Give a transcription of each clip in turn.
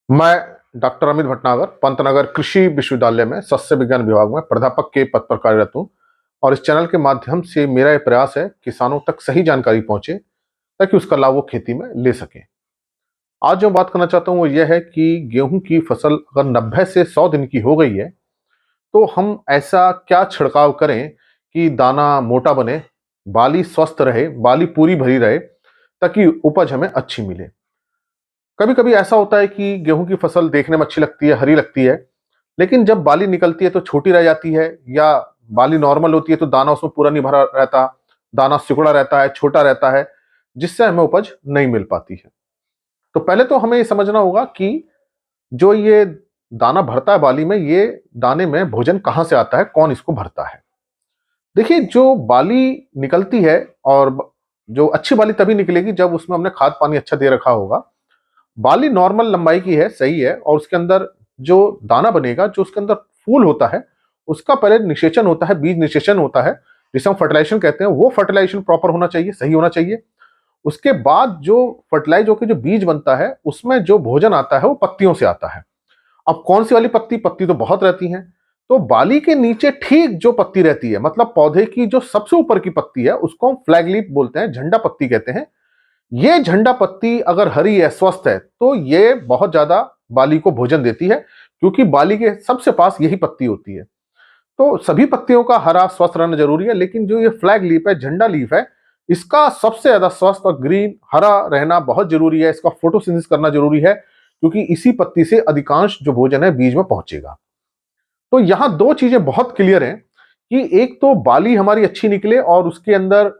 मैं डॉक्टर अमित भटनागर पंतनगर कृषि विश्वविद्यालय में सस्य विज्ञान विभाग में प्राध्यापक के पद पर कार्यरत हूँ। और इस चैनल के माध्यम से मेरा यह प्रयास है किसानों तक सही जानकारी पहुंचे ताकि उसका लाभ वो खेती में ले सकें। आज जो बात करना चाहता हूँ वो यह है कि गेहूं की फसल अगर 90 से 100 दिन की हो गई है तो हम ऐसा क्या छिड़काव करें कि दाना मोटा बने, बाली स्वस्थ रहे, बाली पूरी भरी रहे, ताकि उपज हमें अच्छी मिले। कभी कभी ऐसा होता है कि गेहूं की फसल देखने में अच्छी लगती है, हरी लगती है, लेकिन जब बाली निकलती है तो छोटी रह जाती है, या बाली नॉर्मल होती है तो दाना उसमें पूरा नहीं भरा रहता, दाना सिकुड़ा रहता है, छोटा रहता है, जिससे हमें उपज नहीं मिल पाती है। तो पहले तो हमें ये समझना होगा कि जो ये दाना भरता है बाली में, ये दाने में भोजन कहाँ से आता है, कौन इसको भरता है। देखिए, जो बाली निकलती है, और जो अच्छी बाली तभी निकलेगी जब उसमें हमने खाद पानी अच्छा दे रखा होगा। बाली नॉर्मल लंबाई की है, सही है, और उसके अंदर जो दाना बनेगा, जो उसके अंदर फूल होता है, उसका पहले निषेचन होता है, बीज निषेचन होता है, जिसे हम फर्टिलाइजेशन कहते हैं। वो फर्टिलाइजेशन प्रॉपर होना चाहिए, सही होना चाहिए। उसके बाद जो फर्टिलाइज होकर जो बीज बनता है, उसमें जो भोजन आता है वो पत्तियों से आता है। अब कौन सी वाली पत्ती, पत्ती तो बहुत रहती हैं। तो बाली के नीचे ठीक जो पत्ती रहती है, मतलब पौधे की जो सबसे ऊपर की पत्ती है, उसको हम फ्लैग लीफ बोलते हैं, झंडा पत्ती कहते हैं। ये झंडा पत्ती अगर हरी है, स्वस्थ है, तो ये बहुत ज्यादा बाली को भोजन देती है, क्योंकि बाली के सबसे पास यही पत्ती होती है। तो सभी पत्तियों का हरा स्वस्थ रहना जरूरी है, लेकिन जो ये फ्लैग लीफ है, झंडा लीफ है, इसका सबसे ज्यादा स्वस्थ और ग्रीन हरा रहना बहुत जरूरी है। इसका फोटोसिंथेसिस करना जरूरी है, क्योंकि इसी पत्ती से अधिकांश जो भोजन है बीज में पहुंचेगा। तो यहां दो चीजें बहुत क्लियर हैं कि एक तो बाली हमारी अच्छी निकले और उसके अंदर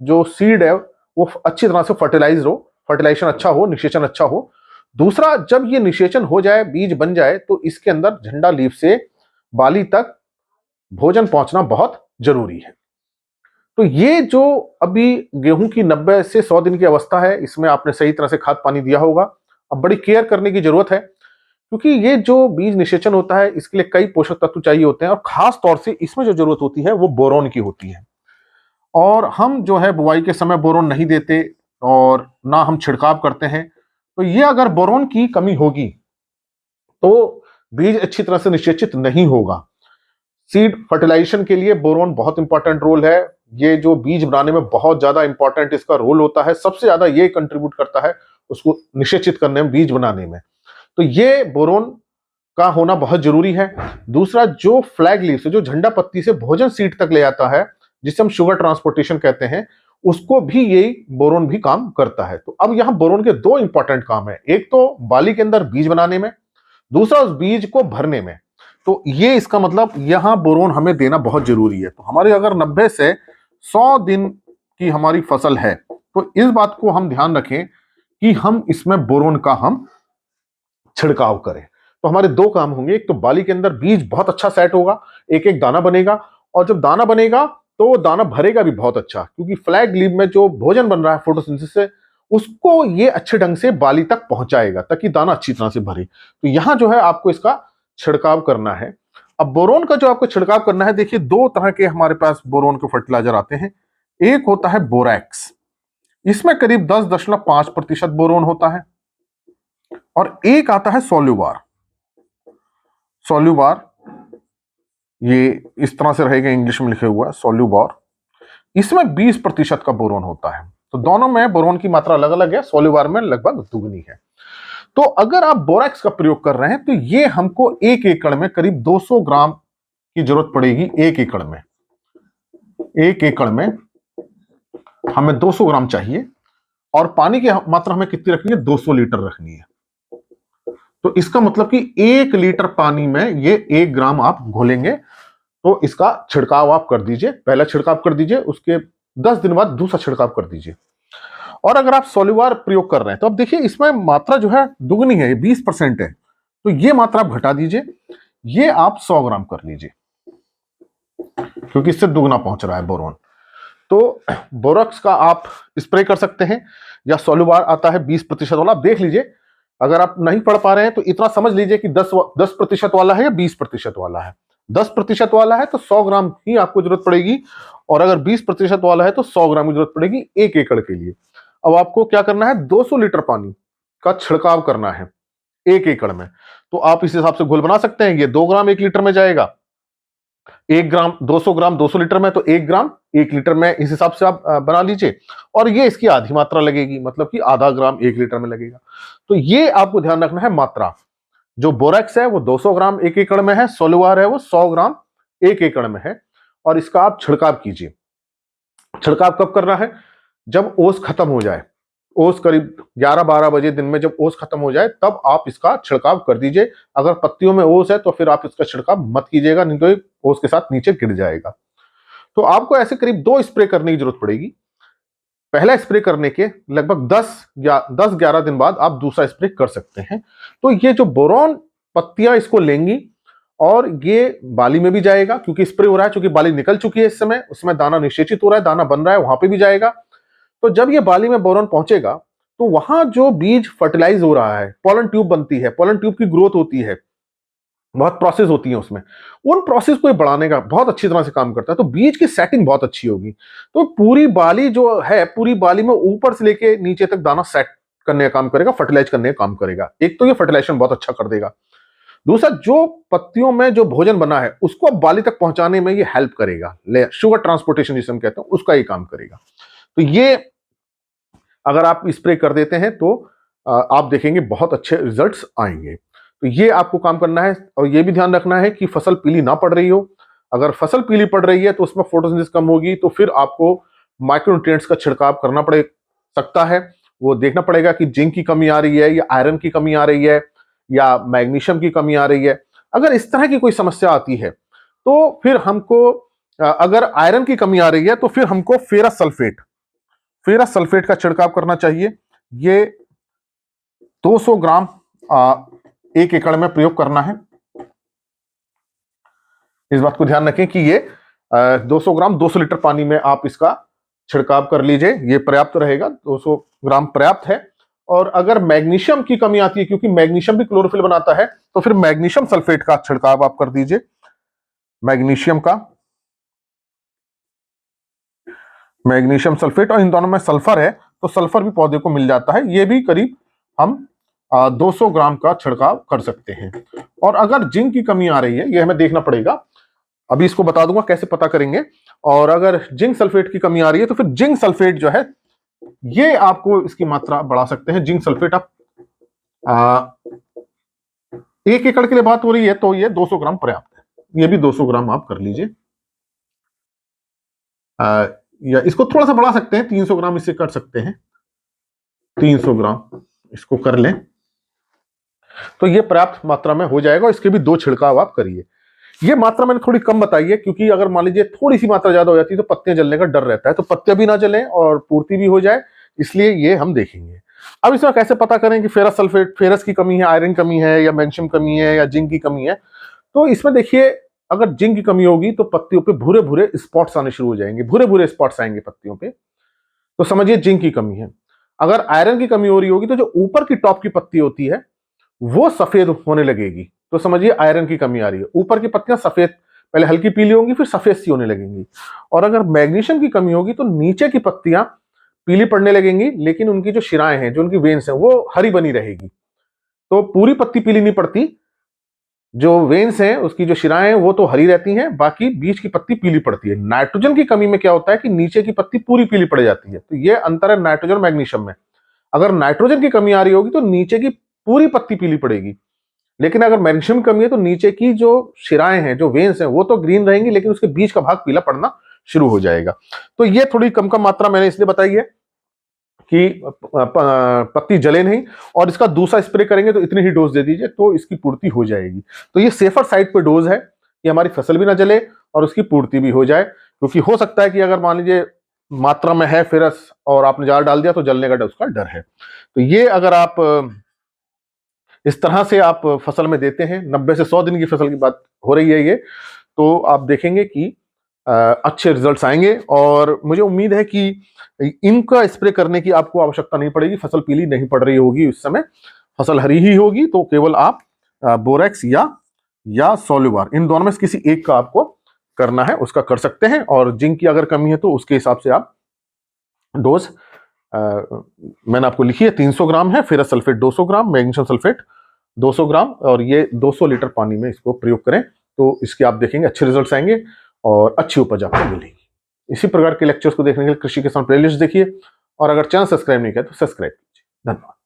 जो सीड है वो अच्छी तरह से फर्टिलाइज हो, फर्टिलाइजेशन अच्छा हो, निषेचन अच्छा हो। दूसरा, जब ये निषेचन हो जाए, बीज बन जाए, तो इसके अंदर झंडा लीफ से बाली तक भोजन पहुंचना बहुत जरूरी है। तो ये जो अभी गेहूं की 90 से 100 दिन की अवस्था है, इसमें आपने सही तरह से खाद पानी दिया होगा। अब बड़ी केयर करने की जरूरत है, क्योंकि ये जो बीज निषेचन होता है, इसके लिए कई पोषक तत्व चाहिए होते हैं, और खास तौर से इसमें जो जरूरत होती है वो बोरोन की होती है। और हम जो है बुआई के समय बोरोन नहीं देते, और ना हम छिड़काव करते हैं। तो ये अगर बोरोन की कमी होगी तो बीज अच्छी तरह से निषेचित नहीं होगा। सीड फर्टिलाइजेशन के लिए बोरोन बहुत इंपॉर्टेंट रोल है। ये जो बीज बनाने में बहुत ज्यादा इंपॉर्टेंट इसका रोल होता है, सबसे ज्यादा ये कंट्रीब्यूट करता है उसको निषेचित करने में, बीज बनाने में। तो ये बोरोन का होना बहुत जरूरी है। दूसरा, जो फ्लैग लीफ से, जो झंडा पत्ती से भोजन सीड तक ले आता है, जिसे हम शुगर ट्रांसपोर्टेशन कहते हैं, उसको भी यही बोरोन भी काम करता है। तो अब यहां बोरोन के दो इंपॉर्टेंट काम है, एक तो बाली के अंदर बीज बनाने में, दूसरा उस बीज को भरने में। तो ये इसका मतलब यहां बोरोन हमें देना बहुत जरूरी है। तो हमारे अगर 90 से 100 दिन की हमारी फसल है, तो इस बात को हम ध्यान रखें कि हम इसमें बोरोन का हम छिड़काव करें। तो हमारे दो काम होंगे, एक तो बाली के अंदर बीज बहुत अच्छा सेट होगा, एक एक दाना बनेगा, और जब दाना बनेगा तो वो दाना भरेगा भी बहुत अच्छा, क्योंकि फ्लैग लीफ में जो भोजन बन रहा है फोटोसिंथेसिस से, उसको ये अच्छे ढंग से बाली तक पहुंचाएगा, ताकि दाना अच्छी तरह से भरे। तो यहां जो है आपको इसका छिड़काव करना है। अब बोरोन का जो आपको छिड़काव करना है, देखिए दो तरह के हमारे पास बोरोन के फर्टिलाइजर आते हैं। एक होता है बोरैक्स, इसमें करीब 10.5% बोरोन होता है, और एक आता है सोल्यूबार। सोल्यूबार ये इस तरह से रहेगा, इंग्लिश में लिखे हुआ है सोल्यूबार। इसमें 20% का बोरोन होता है। तो दोनों में बोरोन की मात्रा अलग अलग है, सोल्यूबार में लगभग दुगनी है। तो अगर आप बोरैक्स का प्रयोग कर रहे हैं तो ये हमको 1 एकड़ में करीब 200 ग्राम की जरूरत पड़ेगी। 1 एकड़ में, 1 एकड़ में हमें 200 ग्राम चाहिए, और पानी की मात्रा हमें कितनी रखनी है, 200 लीटर रखनी है। तो इसका मतलब कि 1 लीटर पानी में ये 1 ग्राम आप घोलेंगे। तो इसका छिड़काव आप कर दीजिए, पहला छिड़काव कर दीजिए, उसके 10 दिन बाद दूसरा छिड़काव कर दीजिए। और अगर आप सोल्यूबार प्रयोग कर रहे हैं तो अब देखिए इसमें मात्रा जो है दुगनी है, 20% है, तो ये मात्रा आप घटा दीजिए, ये आप 100 ग्राम कर लीजिए, क्योंकि इससे दुगना पहुंच रहा है बोरोन। तो बोरॉक्स का आप स्प्रे कर सकते हैं, या सोल्यूबार आता है 20% वाला, आप देख लीजिए। अगर आप नहीं पढ़ पा रहे हैं तो इतना समझ लीजिए कि 10% वाला है या 20% वाला है। 10% वाला है तो 100 ग्राम ही आपको जरूरत पड़ेगी, और अगर 20% वाला है तो 100 ग्राम की जरूरत पड़ेगी 1 एकड़ के लिए। अब आपको क्या करना है, 200 लीटर पानी का छिड़काव करना है 1 एकड़ में। तो आप इस हिसाब से घोल बना सकते हैं। ये 2 ग्राम 1 लीटर में जाएगा, 1 ग्राम 200 लीटर में, तो 1 ग्राम 1 लीटर में, इस हिसाब से आप बना लीजिए। और ये इसकी आधी मात्रा लगेगी, मतलब कि आधा ग्राम 1 लीटर में लगेगा। तो ये आपको ध्यान रखना है मात्रा। जो बोरेक्स है वो 200 ग्राम 1 एकड़ में है, सोलुआर है वो 100 ग्राम 1 एकड़ में है। और इसका आप छिड़काव कीजिए। छिड़काव कब करना है? जब ओस खत्म हो जाए। ओस करीब 11-12 बजे दिन में जब ओस खत्म हो जाए तब आप इसका छिड़काव कर दीजिए। अगर पत्तियों में ओस है तो फिर आप इसका छिड़काव मत कीजिएगा, नहीं तो ये ओस के साथ नीचे गिर जाएगा। तो आपको ऐसे करीब 2 स्प्रे करने की जरूरत पड़ेगी। पहला स्प्रे करने के लगभग 10-11 दिन बाद आप दूसरा स्प्रे कर सकते हैं। तो ये जो बोरॉन पत्तियां इसको लेंगी और ये बाली में भी जाएगा, क्योंकि स्प्रे हो रहा है, क्योंकि बाली निकल चुकी है इस समय, उसमें दाना निषेचित हो रहा है, दाना बन रहा है, वहां पे भी जाएगा। तो जब ये बाली में बोरॉन पहुंचेगा तो वहां जो बीज फर्टिलाइज हो रहा है, पॉलन ट्यूब बनती है, पॉलन ट्यूब की ग्रोथ होती है, बहुत प्रोसेस होती है उसमें, उन प्रोसेस को बढ़ाने का बहुत अच्छी तरह से काम करता है। तो बीज की सेटिंग बहुत अच्छी होगी। तो पूरी बाली जो है, पूरी बाली में ऊपर से लेके नीचे तक दाना सेट करने का काम करेगा, फर्टिलाइज करने का काम करेगा। एक तो ये फर्टिलाइजेशन बहुत अच्छा कर देगा। दूसरा, जो पत्तियों में जो भोजन बना है उसको बाली तक पहुंचाने में ये हेल्प करेगा। शुगर ट्रांसपोर्टेशन जिसे हम कहते हैं, उसका ये काम करेगा। तो ये अगर आप स्प्रे कर देते हैं तो आप देखेंगे बहुत अच्छे रिजल्ट्स आएंगे। तो ये आपको काम करना है। और ये भी ध्यान रखना है कि फसल पीली ना पड़ रही हो। अगर फसल पीली पड़ रही है तो उसमें फोटोसिंथेसिस कम होगी, तो फिर आपको माइक्रोन्यूट्रिएंट्स का छिड़काव करना पड़ सकता है। वो देखना पड़ेगा कि जिंक की कमी आ रही है, या आयरन की कमी आ रही है, या मैग्नीशियम की कमी आ रही है। अगर इस तरह की कोई समस्या आती है तो फिर हमको, अगर आयरन की कमी आ रही है तो फिर हमको फेरस सल्फेट का छिड़काव करना चाहिए। ये 200 ग्राम 1 एकड़ में प्रयोग करना है। इस बात को ध्यान रखें कि ये 200 ग्राम 200 लीटर पानी में आप इसका छिड़काव कर लीजिए, ये पर्याप्त रहेगा। 200 ग्राम पर्याप्त है। और अगर मैग्नीशियम की कमी आती है, क्योंकि मैग्नीशियम भी क्लोरोफिल बनाता है, तो फिर मैग्नीशियम सल्फेट का छिड़काव आप कर दीजिए। मैग्नीशियम सल्फेट, और इन दोनों में सल्फर है तो सल्फर भी पौधे को मिल जाता है। ये भी करीब हम 200 ग्राम का छिड़काव कर सकते हैं। और अगर जिंक की कमी आ रही है, ये हमें देखना पड़ेगा। अभी इसको बता दूंगा कैसे पता करेंगे। और अगर जिंक सल्फेट की कमी आ रही है तो फिर जिंक सल्फेट जो है, ये आपको इसकी मात्रा बढ़ा सकते हैं। जिंक सल्फेट आप 1 एकड़ के लिए बात हो रही है तो ये 200 ग्राम पर्याप्त है। ये भी 200 ग्राम आप कर लीजिए। या इसको थोड़ा सा बढ़ा सकते हैं, 300 ग्राम इससे कर सकते हैं। 300 ग्राम इसको कर लें तो ये पर्याप्त मात्रा में हो जाएगा। इसके भी 2 छिड़काव आप करिए। ये मात्रा मैंने थोड़ी कम बताई है, क्योंकि अगर मान लीजिए थोड़ी सी मात्रा ज्यादा हो जाती है तो पत्तियां जलने का डर रहता है, तो पत्तियां भी ना जलें और पूर्ति भी हो जाए, इसलिए ये हम देखेंगे। अब इसमें कैसे पता करें कि फेरस की कमी है, आयरन कमी है, या मैग्नीशियम कमी है, या जिंक की कमी है। तो इसमें देखिए, अगर जिंक की कमी होगी तो पत्तियों पे भूरे भूरे स्पॉट्स आने शुरू हो जाएंगे, भूरे भूरे स्पॉट्स आएंगे पत्तियों पे, तो समझिए जिंक की कमी है। अगर आयरन की कमी हो रही होगी तो जो ऊपर की टॉप की पत्ती होती है वो सफेद होने लगेगी, तो समझिए आयरन की कमी आ रही है। ऊपर की पत्तियां सफेद, पहले हल्की पीली होंगी फिर सफेद सी होने लगेंगी। और अगर मैग्नीशियम की कमी होगी तो नीचे की पत्तियां पीली पड़ने लगेंगी, लेकिन उनकी जो शिराएं हैं, जो उनकी वेन्स हैं, वो हरी बनी रहेगी। तो पूरी पत्ती पीली नहीं पड़ती, जो वेन्स हैं उसकी जो शिराएं हैं वो तो हरी रहती हैं, बाकी बीच की पत्ती पीली पड़ती है। नाइट्रोजन की कमी में क्या होता है कि नीचे की पत्ती पूरी पीली पड़ जाती है। तो ये अंतर है नाइट्रोजन और मैग्नीशियम में। अगर नाइट्रोजन की कमी आ रही होगी तो नीचे की पूरी पत्ती पीली पड़ेगी, लेकिन अगर मैग्नीशियम कमी है तो नीचे की जो शिराएं हैं, जो वेन्स हैं, वो तो ग्रीन रहेंगी, लेकिन उसके बीच का भाग पीला पड़ना शुरू हो जाएगा। तो ये थोड़ी कम कम मात्रा मैंने इसलिए बताई है कि पत्ती जले नहीं। और इसका दूसरा स्प्रे करेंगे तो इतनी ही डोज दे दीजिए तो इसकी पूर्ति हो जाएगी। तो ये सेफर साइड पे डोज है कि हमारी फसल भी ना जले और उसकी पूर्ति भी हो जाए। क्योंकि हो सकता है कि अगर मान लीजिए मात्रा में है फेरस और आपने ज्यादा डाल दिया तो जलने का उसका डर है। तो ये अगर आप इस तरह से आप फसल में देते हैं, 90 से 100 दिन की फसल की बात हो रही है ये, तो आप देखेंगे कि अच्छे रिजल्ट्स आएंगे। और मुझे उम्मीद है कि इनका स्प्रे करने की आपको आवश्यकता नहीं पड़ेगी। फसल पीली नहीं पड़ रही होगी उस समय, फसल हरी ही होगी, तो केवल आप बोरेक्स या सोल्यूबार, इन दोनों में से किसी एक का आपको करना है, उसका कर सकते हैं। और जिंक की अगर कमी है तो उसके हिसाब से आप डोज मैंने आपको लिखी है, 300 ग्राम है, फेरस सल्फेट 200 ग्राम, मैग्नीशियम सल्फेट 200 ग्राम और ये 200 लीटर पानी में इसको प्रयोग करें तो इसके आप देखेंगे अच्छे रिजल्ट्स आएंगे और अच्छी उपज आपको मिलेगी। इसी प्रकार के लेक्चर्स को देखने के लिए कृषि किसान प्लेलिस्ट देखिए और अगर चैनल सब्सक्राइब नहीं किया तो सब्सक्राइब कीजिए। धन्यवाद।